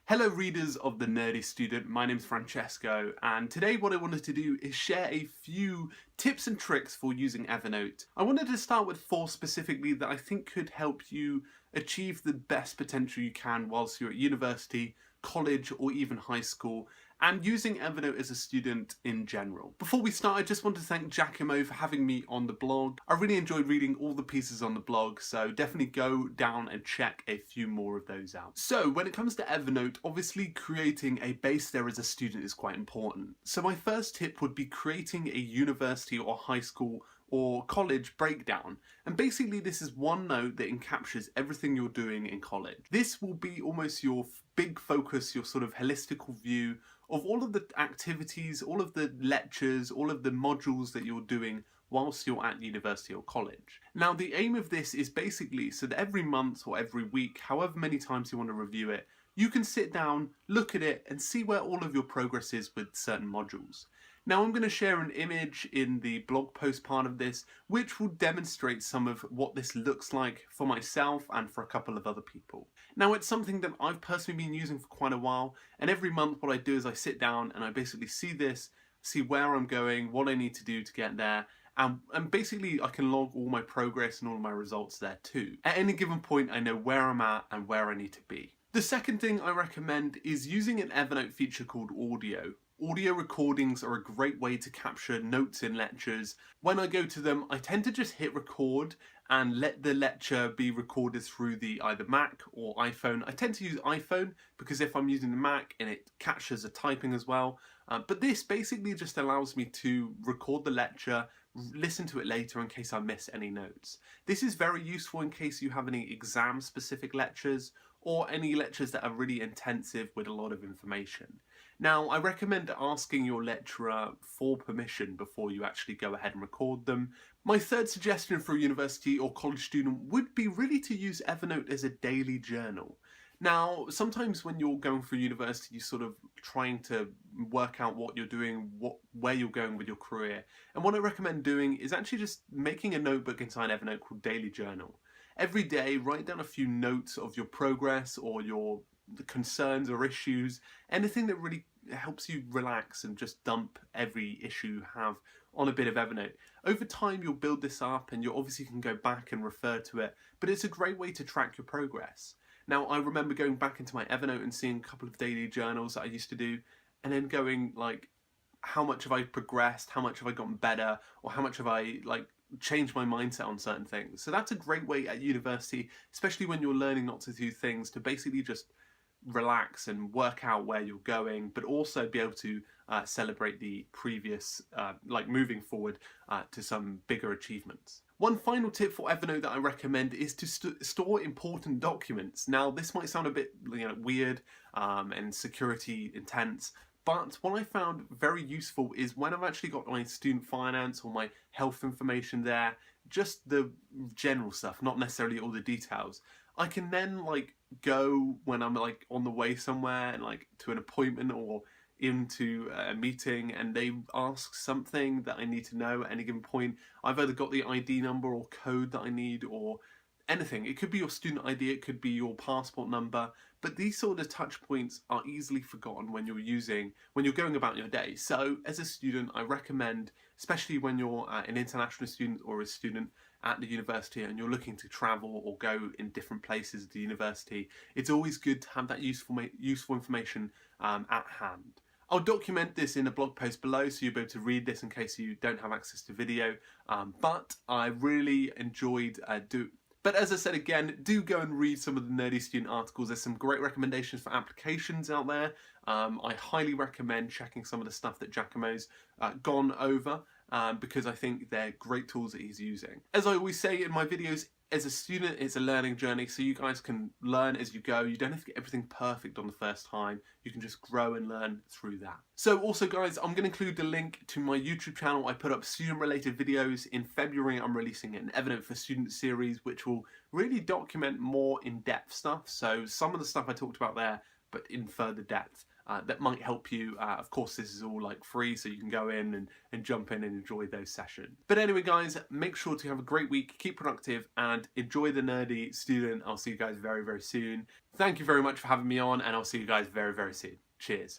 Hello readers of The Nerdy Student, my name's Francesco, and today what I wanted to do is share a few tips and tricks for using Evernote. I wanted to start with 4 specifically that I think could help you achieve the best potential you can whilst you're at university, college, or even high school, and using Evernote as a student in general. Before we start, I just want to thank Giacomo for having me on the blog. I really enjoyed reading all the pieces on the blog, so definitely go down and check a few more of those out. So when it comes to Evernote, obviously creating a base there as a student is quite important. So my first tip would be creating a university or high school or college breakdown. And basically this is one note that encapsulates everything you're doing in college. This will be almost your big focus, your sort of holistical view of all of the activities, all of the lectures, all of the modules that you're doing whilst you're at university or college. Now the aim of this is basically so that every month or every week, however many times you want to review it, you can sit down, look at it and see where all of your progress is with certain modules. Now I'm going to share an image in the blog post part of this which will demonstrate some of what this looks like for myself and for a couple of other people. Now it's something that I've personally been using for quite a while, and every month what I do is I sit down and I basically see this, see where I'm going, what I need to do to get there, and basically I can log all my progress and all my results there too. At any given point I know where I'm at and where I need to be. The second thing I recommend is using an Evernote feature called audio. Audio recordings are a great way to capture notes in lectures. When I go to them, I tend to just hit record and let the lecture be recorded through the either Mac or iPhone. I tend to use iPhone because if I'm using the Mac and it captures the typing as well. But this basically just allows me to record the lecture, listen to it later in case I miss any notes. This is very useful in case you have any exam specific lectures or any lectures that are really intensive with a lot of information. Now, I recommend asking your lecturer for permission before you actually go ahead and record them. My third suggestion for a university or college student would be really to use Evernote as a daily journal. Now, sometimes when you're going through university, you're sort of trying to work out what you're doing, where you're going with your career. And what I recommend doing is actually just making a notebook inside Evernote called Daily Journal. Every day, write down a few notes of your progress or your concerns or issues, anything that really helps you relax and just dump every issue you have on a bit of Evernote. Over time you'll build this up and you obviously can go back and refer to it, but it's a great way to track your progress. Now I remember going back into my Evernote and seeing a couple of daily journals that I used to do and then going like, how much have I progressed, how much have I gotten better, or how much have I changed my mindset on certain things. So that's a great way at university, especially when you're learning not to do things, to basically just relax and work out where you're going, but also be able to celebrate the previous, moving forward to some bigger achievements. One final tip for Evernote that I recommend is to store important documents. Now this might sound a bit weird and security intense, but what I found very useful is when I've actually got my student finance or my health information there, just the general stuff, not necessarily all the details, I can then go when I'm on the way somewhere and to an appointment or into a meeting and they ask something that I need to know at any given point. I've either got the ID number or code that I need or anything. It could be your student ID, it could be your passport number, but these sort of touch points are easily forgotten when you're going about your day. So as a student, I recommend, especially when you're an international student or a student at the university and you're looking to travel or go in different places at the university, it's always good to have that useful information at hand. I'll document this in a blog post below so you'll be able to read this in case you don't have access to video, but I really enjoyed But as I said again, do go and read some of the Nerdy Student articles. There's some great recommendations for applications out there. I highly recommend checking some of the stuff that Giacomo's gone over because I think they're great tools that he's using. As I always say in my videos, as a student, it's a learning journey, so you guys can learn as you go. You don't have to get everything perfect on the first time. You can just grow and learn through that. So also guys, I'm going to include a link to my YouTube channel. I put up student-related videos. In February, I'm releasing an Evernote for Students series, which will really document more in-depth stuff. So some of the stuff I talked about there but in further depth. That might help you. Of course, this is all like free, so you can go in and jump in and enjoy those sessions. But anyway, guys, make sure to have a great week, keep productive, and enjoy the nerdy student. I'll see you guys very, very soon. Thank you very much for having me on, and I'll see you guys very, very soon. Cheers.